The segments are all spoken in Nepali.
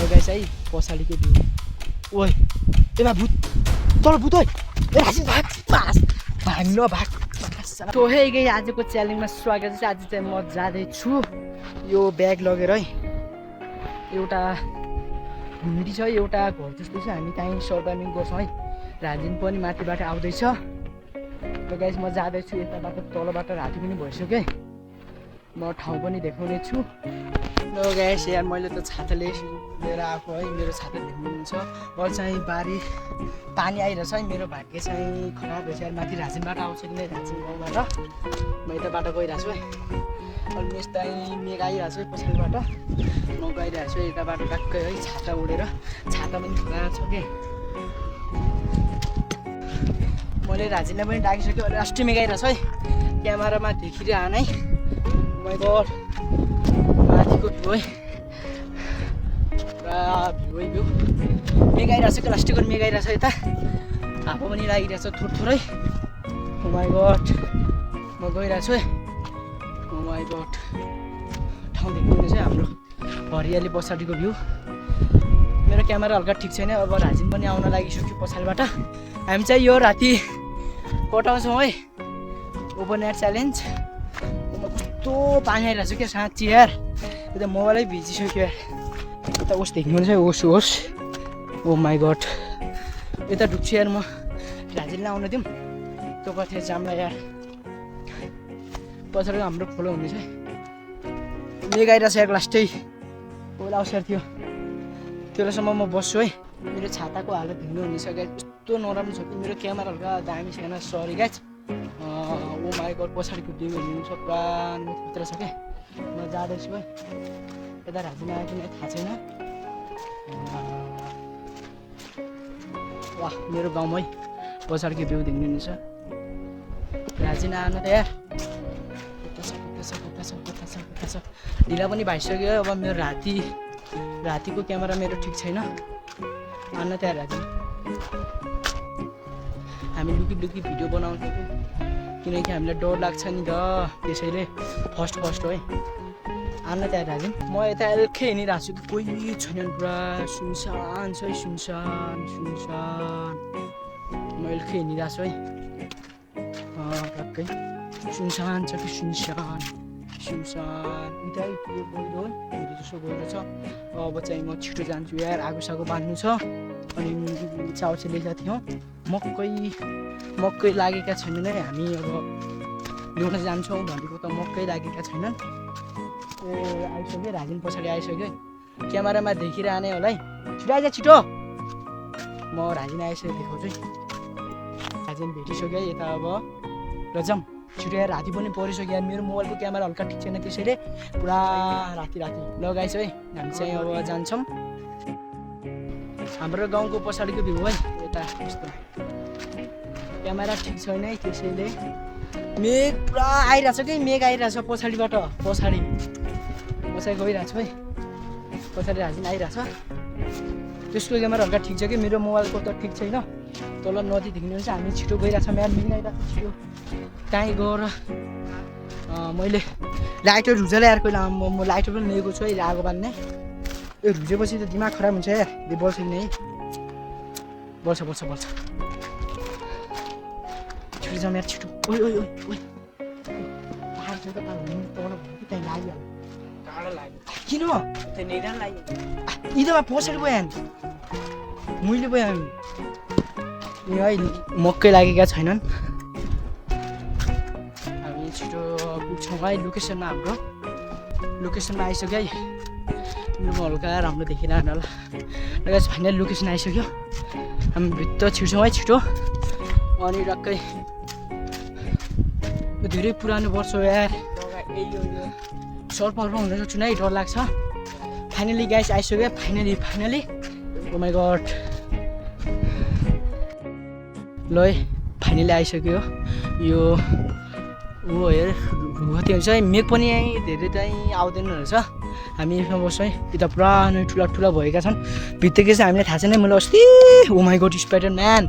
गाइस है पछाडिको भ्यू ओइ एमा भूत तल भूत ओइ ए राजी भाग पास भाग्न भाग तो हे गई आजको च्यालेन्जमा स्वागत छ। आज चाहिँ म जाँदैछु यो ब्याग लगेर है एउटा ढुङ्गी छ एउटा घर जस्तै छ हामी त्यहीँ सर्भाइभिङ गर्छौँ है। राजिन पनि माथिबाट आउँदैछ र गाइस म जाँदैछु यताबाट तलबाट राति पनि भइसक्यो म ठाउँ पनि देखाउने छु। र गाइस यार मैले त छाता लिएर आएको है मेरो छाता देख्नुहुन्छ अरू चाहिँ बारी पानी आइरहेछ है। मेरो भाग्य चाहिँ खराब भएछ यार माथि राजिनबाट आउँछ कि नै राजिन गाउँबाट म यताबाट गइरहेको छु है। अनि यस्तै मेघ आइरहेको छ पछाडिबाट म गइरहेको छु यताबाट टक्कै है छाता उडेर छाता पनि खराब छ कि मैले राजिनलाई पनि डाकिसकेँ। अहिले अस्ति मेघ आइरहेछ है क्यामेरामा देखिरहन है मैले माथिको भ्यू है पुरा भ्यू है भ्यू मेघ आइरहेछ प्लास्टिकको मेघ आइरहेछ यता हावा पनि लागिरहेछ थोरै ओ माई गड म गइरहेको छु है ओ माई गड ठाउँ देख्नुहुनेछ हाम्रो हरियाली पछाडिको भ्यू। मेरो क्यामेरा हल्का ठिक छैन अब राजिन पनि आउन लागिसक्यो पछाडिबाट। हामी चाहिँ यो राति कटाउँछौँ है ओपन एयर च्यालेन्ज। कस्तो पानी आइरहेको छ क्या साँच्ची यार यता मोबाइलै भिजिसक्यो यार यता ओस देख्नुहुन्छ है ओस ओस ओ माई गड यता ढुक्छु यार म राजिनलाई आउन दिउँ त्यो कथे जाम्ला यार पछाडि हाम्रो खोलो हुनेछ है मेघ आइरहेछ यार लास्टै ओला अवसर थियो त्यसलासम्म म बस्छु है। मेरो छाताको हालत हेर्नुहुनेछ गाइस यस्तो नराम्रो छ कि मेरो क्यामेरा हल्का दामी छैन sorry guys. Oh my god पछाडिको भ्यू हेर्नुहुन्छ पुरा खतरा छ क्या। म जाँदैछु है यता राजिन आयो कि नै थाहा छैन। वाह मेरो गाउँ है पछाडिको भ्यू देख्नुहुनेछ राजिन आएन त यार कता छ ढिला पनि भइसक्यो अब मेरो रातिको क्यामेरा मेरो ठिक छैन आउन त यार राजिन हामी लुकी भिडियो बनाउँछौँ किनकि हामीलाई डर लाग्छ नि त त्यसैले फर्स्ट हो है आउन त यार राजिन। म यता एल्कै हिँडिरहेको छु कि कोही छैन पुरा सुनसान छ है सुनसान म एल्कै हिँडिरहेको छु है टक्कै सुनसान छ कि सुनसान उतै पुग्यो गहिरो जसो गहिरो छ। अब चाहिँ म छिटो जान्छु यार आगो सागो बाँध्नु छ अनि चाउचे ल्याएका थियौँ मकै लागेका छैनन् है हामी अब ल्याउन जान्छौँ भनेको त मकै लागेका छैनन्। ए आइसक्यो राजिन पछाडि आइसक्यो क्यामेरामा देखिरहने होला है छिटो आइज छिटो म राजिन आइसक्यो देखाउँछु है राजिन भेटिसक्यो यता अब लजाम छिटो यार राति पनि परिसक्यो यार मेरो मोबाइलको क्यामेरा हल्का ठिक छैन त्यसैले पुरा राति लगाइछ है। हामी चाहिँ अब जान्छौँ हाम्रो गाउँको पछाडिको भ्यू है यता यस्तो क्यामेरा ठिक छैन है त्यसैले मेघ पुरा आइरहेछ कि मेघ आइरहेछ पछाडिबाट पछाडि गइरहेको छु है पछाडि राजिन आइरहेछ त्यसको क्यामेरा हल्का ठिक छ कि मेरो मोबाइलको त ठिक छैन। तल नदी देख्नुहुन्छ हामी छिटो गइरहेछौँ यार मेघ आइरहेको छिटो कहीँ गएर मैले लाइटर रुजा ल्याएर कहिले म लाइटर पनि लिएको छु है आगो बाल्ने यो रुजेपछि त दिमाग खराब हुन्छ यार बल्छ नि है बल्छ छिटो जाउँ यार छिटो ओइ त्यहीँ लाग्यो किन इदमा पछाडि गयो मैले गयो है मकै लागेका छैनन् हामी छिटो पुग्छौँ है हाम्रो लोकेसनमा आइसक्यो है मेरो हल्का राम्रो देखिरहन होला र फाइनल लोकेसन आइसक्यो हामी भित्र छिर्छौँ है छिटो अनि टक्कै धेरै पुरानो वर्ष हो यार सर्पहरू हुन सक्छु है डर लाग्छ। फाइनली गाइस आइसक्यो फाइनली ओ माई गड ल है फाइनली आइसक्यो यो ऊ हेर कति हुन्छ है मेघ पनि धेरै चाहिँ आउँदैन रहेछ हामी यसमा बस्छौँ है यता पुरानो ठुला भएका छन् भित्रै चाहिँ हामीलाई थाहा छैन मैले अस्ति ओ माई गड स्पाइडरम्यान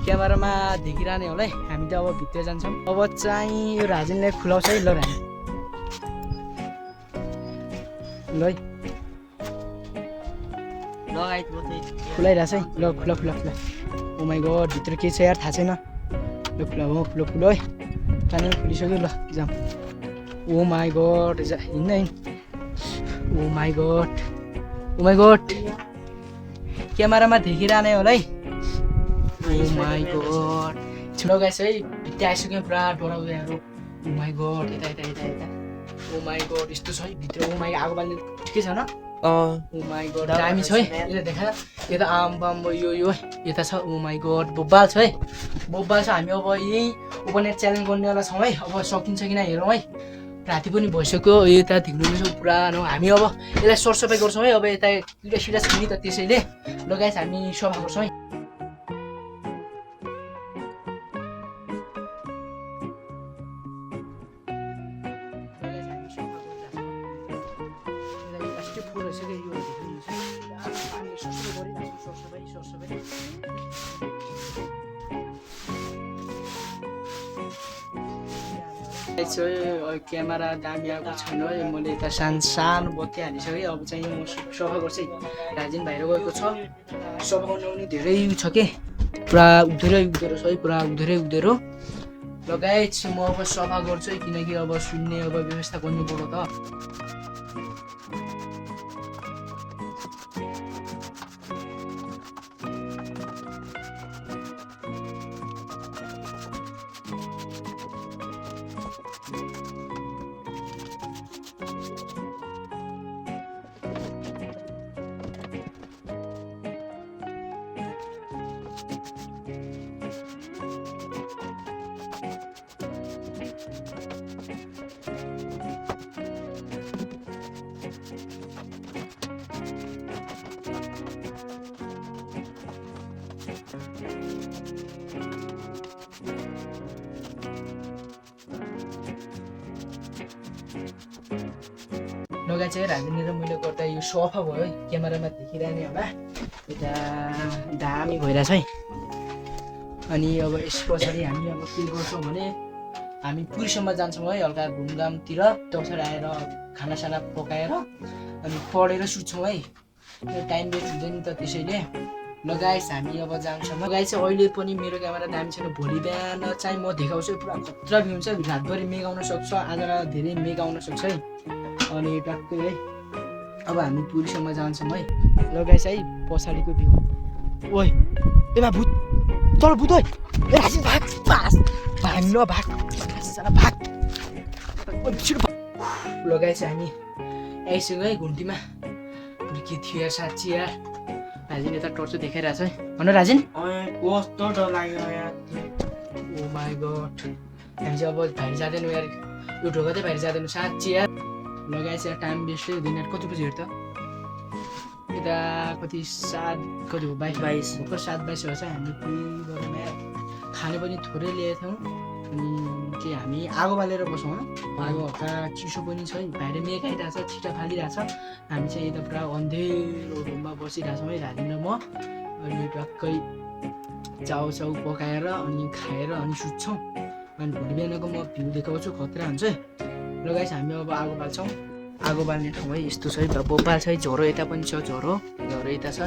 क्यामेरामा देखिरहने होला है। हामी त अब भित्र जान्छौँ अब चाहिँ यो राजिनलाई खुलाउँछ है ल ल खुलाइरहेछ है ल खुला खुला खुला ओ माई गड भित्र के छ यार थाहा छैन ल खुला हो खुला खुला है पानी खुलिसक्यो ल जाम ओ माई गड हिँड्न ओ माई गड क्यामेरामा देखिरहने होला है ओ माई गड छिटो गाइस है भित्र आइसक्यो पुरा डराउँदैहरू ओ माई गड यता यता यता यता ओ माई गड यस्तो छ है भित्र ओ माई आगो बाल्ने ठिकै छ न ओ माई गड दामी छ है यता देखा यता आम बाम यो यता छ ओ माई गड बोब्बाल छ है बोब्बाल छ हामी अब यही ओपनेट च्यालेन्ज गर्नेवाला छौँ है अब सकिन्छ कि न हेरौँ है राति पनि भइसक्यो यता धिक्नु पुरानो हामी अब यसलाई सरसफाइ गर्छौँ है अब यता किरा सिरा छ नि त त्यसैले ल गाइस हामी सफा गर्छौँ है क्यामेरा दामी आएको छैन है मैले यता सानो बत्ती हालिसकेँ अब चाहिँ म सफा गर्छु है राजिन बाहिर गएको छ सफा गर्नु पनि धेरै छ के पुरा उधेरै उधेरो छ है पुरा उधेरो लगायत म अब सफा गर्छु है किनकि अब सुन्ने अब व्यवस्था गर्नु पर्यो त लगाइ चाहिँ राजिनी र मैले गर्दा यो सफा भयो है क्यामेरामा देखिरहने होला यता दामी भइरहेछ है अनि अब यस पछाडि हामी अब के गर्छौँ भने हामी पुरीसम्म जान्छौँ है हल्का घुमघामतिर त्यसरी आएर खानासाना पकाएर अनि पढेर सुत्छौँ है टाइम वेस्ट हुँदैन त त्यसैले लगाइस हामी अब जान्छौँ लगाइ चाहिँ अहिले पनि मेरो क्यामेरा दामी छैन भोलि बिहान चाहिँ म देखाउँछु पुरा खतरा भ्यू हुन्छ रातभरि मेघ आउन सक्छ आज धेरै मेघ आउन सक्छ है अनि टक्कै है अब हामी पुरीसम्म जान्छौँ है लगाइस है पछाडिको भ्यू ओइ ए बा भूत चल भूत ओइ ए राजी भाग भाग्न भाग लगाइस हामी आइसक्यो है घुन्टीमा के थियो यार साँच्ची यार राजिन यता टर्च देखाइरहेछ है भन राजिन कस्तो डर लाग्यो यार ओ माई गड हामी चाहिँ अब बाहिर जाँदैनौँ यार यो ढोका चाहिँ बाहिर जाँदैनौँ साँच्ची यार लगाएछ यार टाइम वेस्टै हुँदैन यार कति बजी हेर त यता कति 7 कति हो 22 भर्खर 7:22 हो चाहिँ हामी पुरीबाट यार खाने पनि थोरै ल्याएको थियौँ अनि के हामी आगो बालेर बसौँ आगो हल्का चिसो पनि छ है बाहिर मेघ आइरहेछ छिटा फालिरहेछ हामी चाहिँ यता पुरा अन्धेरो रुममा बसिरहेछौँ है राजिन र म अनि टक्कै चाउ पकाएर अनि खाएर अनि सुत्छौँ अनि भोलि बिहानको म भ्यू देखाउँछु खतरा हुन्छ लगाइस हामी अब आगो बाल्छौँ आगो बाल्ने ठाउँ है यस्तो छ है बोपाल छ है झोरो यता पनि छ झोरो यता छ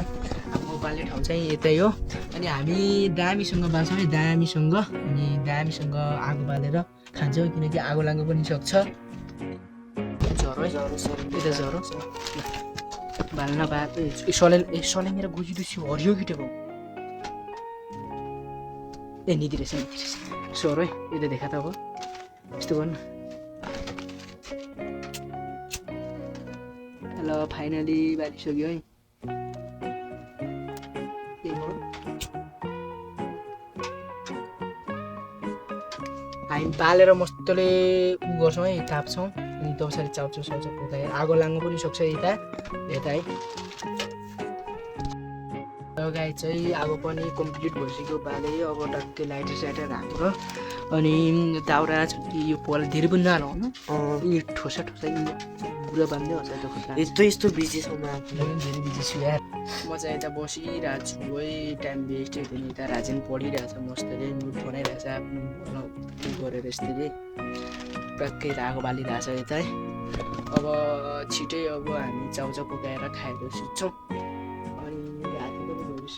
आगो बाल्ने ठाउँ चाहिँ यतै हो अनि हामी दामीसँग बाल्छौँ है दामीसँग अनि दामीसँग आगो बालेर खान्छौँ किनकि आगो लाग्नु पनि सक्छ झरो है यता झरो बाल्न भएको सले मेरो गुजिरहेछ हरियो किटेको ए निधि रहेछ सर है यता देखा त अब यस्तो गर्नु ल फाइनली बालिसक्यो है हामी बालेर मस्तले उ गर्छौँ है ताप्छौँ अनि तपछाडि चाउचाउ पकाएर आगो लाग्नु पनि सक्छ यता है गाई चाहिँ आगो पनि कम्प्लिट भइसक्यो बाले अब टक्कै लाइटर साइटर हालेर अनि दाउरा यो पल धेरै पनि नहाल्नु यी ठोसा बुढा बान्दै हुन्छ यस्तो बिजी छ म धेरै बिजी छु यार म चाहिँ यता बसिरहेको छु है टाइम वेस्ट हुँदैन यता राजेन पढिरहेछ मस्तले नुट बनाइरहेछ आफ्नो गरेर यस्तै टक्कै आगो बालिरहेछ यता है अब छिटै अब हामी चाउचाउ पकाएर खाएर सुत्छौँ अनि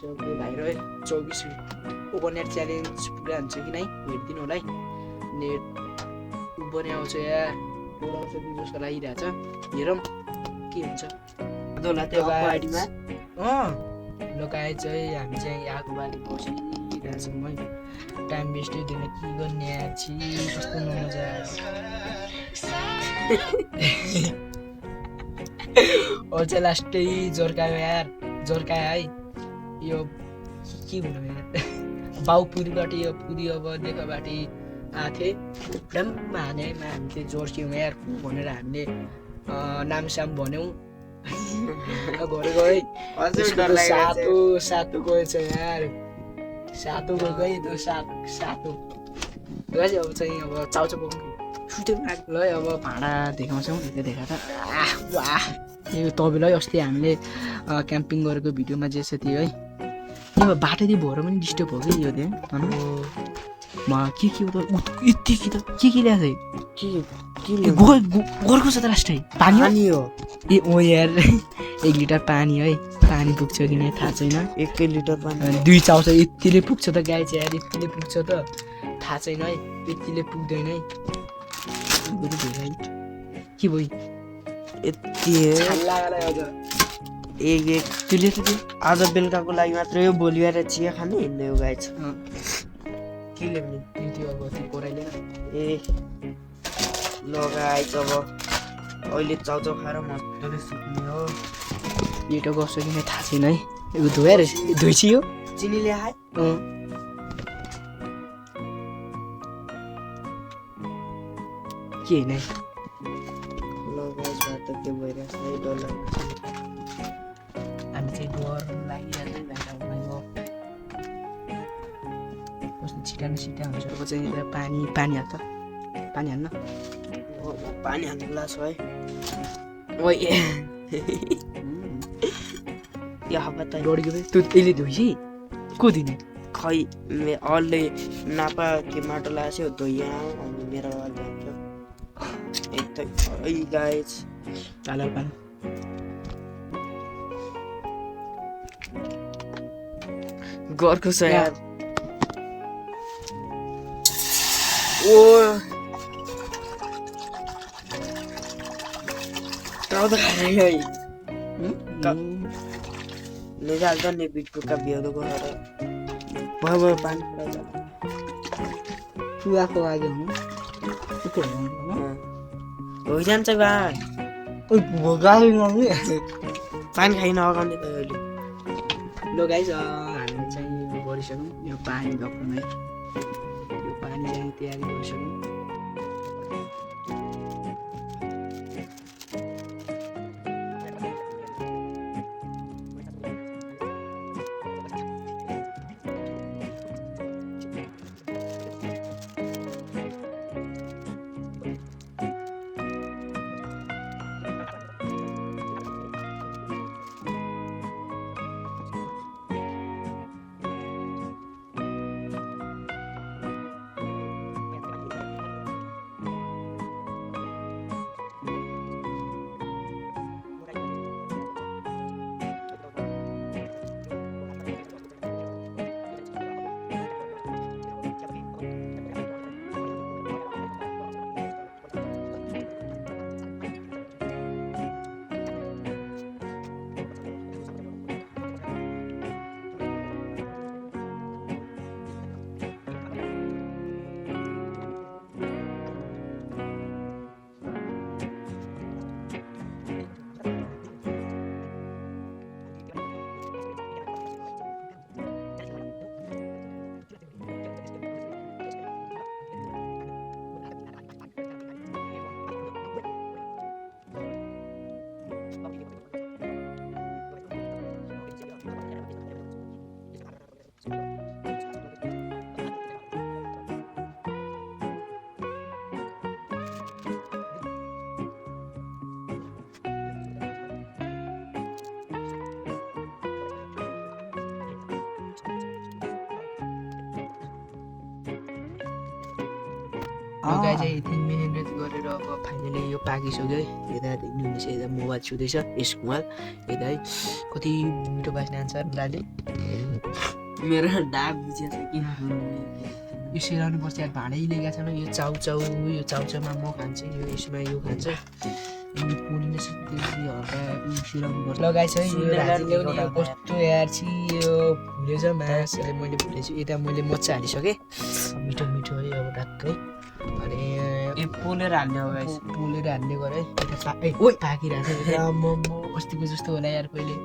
सबले भाइ रह्यो 24 ओभरनेट च्यालेन्ज पुरा हुन्छ कि नै हेरिदिनु होला है नेट उभरे आउँछ यार बोलाउँछ जस्तो लागिरहेछ हेरौँ के हुन्छ दोला त्यो आइडीमा लगाए चाहिँ हामी चाहिँ आगो बाली बसिरहेछौँ है टाइम वेस्ट हुँदैन के गर्ने यार छि कस्तो नमजा अझ लास्टै जोर्कायो यार जोर्कायो है यो के भन्नु यार बाउपुरीबाट यो पुरी अब देखाबाटी आएको थिएँ डम्म हानेमा हामी चाहिँ जोर्क्यौँ यार भनेर हामीले नामसाम भन्यौँ गरेको है हजुर डर लागिरहेको सातो गएछ यार सातो गएको है त्यो सातो गाइस अब चाहिँ अब चाउचाउ बोक्नु सुत्यो ल है अब भाँडा देखाउँछौँ त्यो देखाएर यो तपाईँलाई अस्ति हामीले क्याम्पिङ गरेको भिडियोमा जे छ त्यो है यो बाटोदेखि भएर पनि डिस्टर्ब हो कि यो त्यहाँ भनौँ के हो त यति कि त के ल्याएको के गोर्खो छ त लास्टै पानी हो ए ओ यार 1 लिटर पानी है पानी पुग्छ कि नै थाहा छैन 1 लिटर पानी 2 चाउच यतिले पुग्छ त गाई चाहिँ यार यतिले पुग्छ त थाहा छैन है यतिले पुग्दैन है के भयो यति त्यसले त आज बेलुकाको लागि मात्र यो भोलि आएर चिया खाने हिँड्ने हो गाई छ के ल्याउने त्यो अब त्यो कोराइले ए लगाएछ अब अहिले चाउचाउ खाएर मजाले सुत्ने हो पिटो गर्छ कि नै थाहा छैन है यो धोएर धोइछि यो चिनी ल्याए के होइन है लगाएछ त के भइरहेछ है डर लाग्छ हामी चाहिँ डर लागिरहेको भाइको कस्तो छिटा हुन्छ अब चाहिँ यता पानी हाल्छ पानी हाल्न पानी हाल्नु छ है ओइ यो हावा त डढेको तँ त्यसले धोइछि को दिने खै अलले नापा त्यो माटो लगाएको थियो धोइया अनि मेरो एकदम गाइस हाल पानी गर्को छ यार ओ टाउदा खायो है ले जाल्दा ने बिटको का बियो गएर भयो पानी परेछ पुवाको लागि हो के हो जान्छ बा ओइ भगाइ नमी पानी खाइन अगाउने त अहिले लो गाइस हामी चाहिँ गरिसक्यौँ यो पानी धक्नु है यो पानी चाहिँ तयारी गरिसक्यौँ गाई चाहिँ 3 मिनेट गरेर अब फाइनली यो पाकिसक्यो है यता देख्नुहुनेछ यता मोबाइल छुँदैछ यस मोबाइल यता है कति मिठो बास्ने अनुसार दाले मेरो ढाक बुझेछ कि यो सेलाउनु पर्छ यार भाँडै लिएका छैन यो चाउचाउमा म खान्छु यो यसमा यो खान्छ अनि पोलिने त्यसरी हल्का सेलाउनु पर्छ लगाइछ यो भाजी ल्याउने यो कस्तो यार छि यो भुलेछ मासले मैले भुलेछु यता मैले मच्चा हालिसकेँ मिठो मिठो है अब टक्कै अनि पोलेर हाल्ने हो गाइस पोलेर हाल्ने गरे है ओइ पाकिरहेको छ म अस्तिको जस्तो होला यार कहिले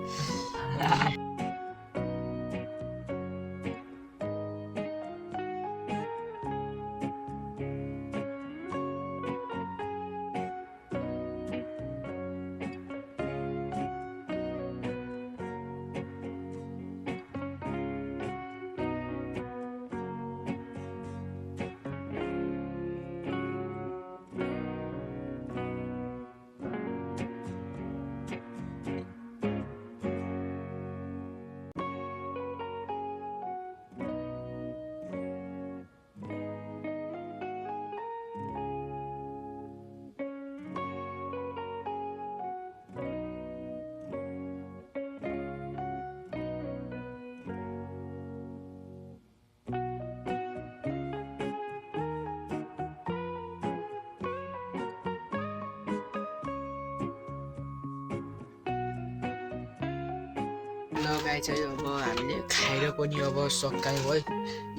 लगाइ चाहिँ अब हामीले खाएर पनि अब सकायौँ है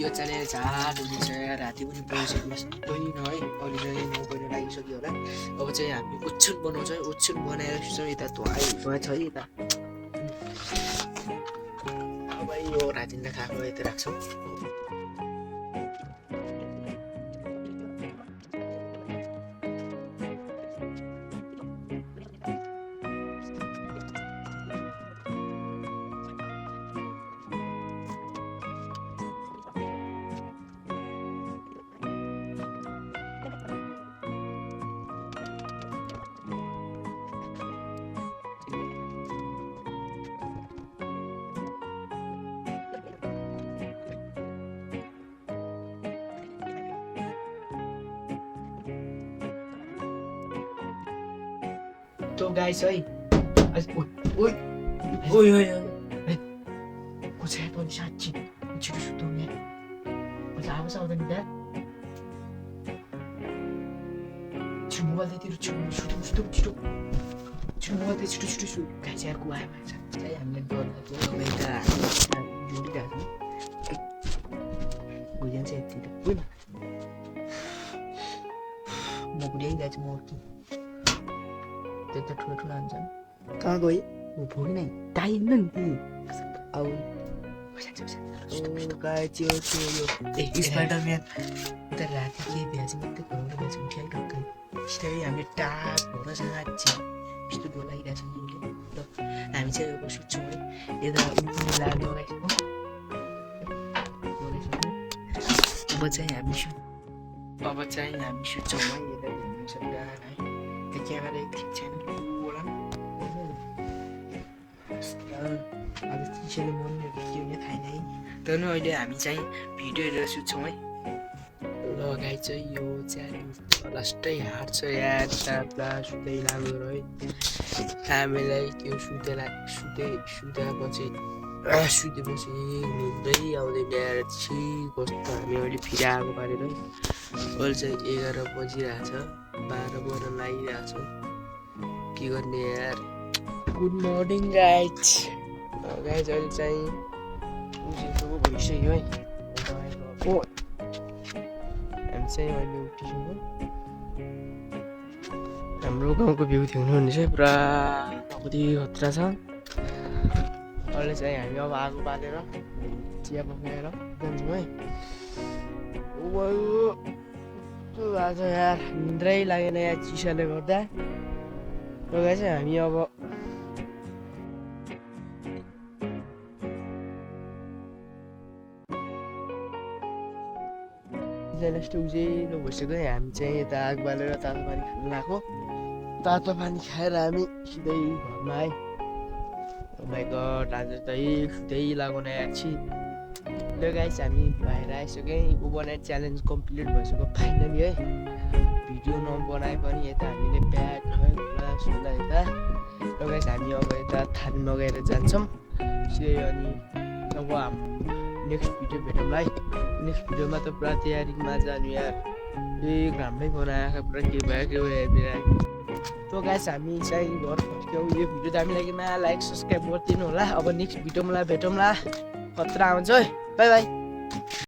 यो चाहिँ झार हुनेछ राति पनि बसिसक्नु होइन है अलि चाहिँ 9 बजी लागिसक्यो होला अब चाहिँ हामी ओछ्यान बनाउँछ है ओछ्यान बनाएर सुन्छौँ यता धुवा छ यता अब यो रातिलाई खाएको यता राख्छौँ तो गाइस है ओइ ओइ ओइ कुछ पनि साँच्ची छिटो सुत्नु यहाँ मैले आवाज आउँदैन क्या छिटो मोबाइलतिर छिटो छिटो मोबाइल छिटो छिटो सु गाइस यार कुवायो चाहिँ हामीले डर लाग्यो यता जोडिरहेको बुझ्यान्छ यति त म बुझाइरहेको छु म कि त्यता ठुलो हान्छन् कहाँ गयो भोलि नै टाइम न नि अब स्पाइडरम्यान उता राति के भ्याएछ मात्रै घरबाट भ्याएछ उठ्याइ ढक्कै सिधै हामी टाप भएर साँच्ची यस्तो डर लागिरहेछ मैले र हामी चाहिँ अब सुत्छौँ है यता लाग्यो अब चाहिँ हामी सुत्छौँ है यता घुम्नु सक्दा है त्यो क्यामेरा ठिक छैन होला अब चिसोले मर्नेहरू के हुने थाहा नै तर नि अहिले हामी चाहिँ भिडियो हेरेर सुत्छौँ है लगाइ चाहिँ यो चाहिँ लास्टै हार्छ यार ताप्ला सुत्दै लाग्यो है हामीलाई त्यो सुतेपछि निन्द्रै आउँदैन यार छि कस्तो हामी अहिले फेरि आगो पारेर अहिले चाहिँ 11 बजिरहेछ 12 बज्न लागिरहेछ के गर्ने यार गुड मर्निङ गाइज अहिले चाहिँ उठेको भइसक्यो है हामी चाहिँ अहिले उठिसक्यो हाम्रो गाउँको भ्यू देख्नुहुनेछ पुरा कति खतरा छ अहिले चाहिँ हामी अब आगो बालेर चिया पकाएर जान्छौँ है आज यार निन्द्रै लागेन यार चिसोले गर्दा र चाहिँ हामी अब जस्तो उज्यालो भइसक्यो हामी चाहिँ यता आगो बालेर तातो पानी खानु लाग्यो तातो पानी खाएर हामी सिधै घरमा आएँ माइ गड आज चाहिँ सुत्दै लाग्यो न यार ल गाइस हामी बाहिर आइसक्यौँ ओभरनाइट च्यालेन्ज कम्प्लिट भइसक्यो फाइनली है भिडियो नबनाए पनि यता हामीले ब्याग पुरा सुन्दा यता र गाइस हामी अब यता थानमा गएर जान्छौँ अनि अब नेक्स्ट भिडियो भेटौँला है नेक्स्ट भिडियोमा त पुरा तयारीमा जानु यार एक राम्रै बनाएको पुरा के भयो हेरिरहेको तो गाइस हामी चाहिँ घर फर्क्यौँ यो भिडियो दामी लागेमा लाइक सब्सक्राइब गरिदिनु होला अब नेक्स्ट भिडियोमा भेटौँला खतरा आउँछ है बाई बाई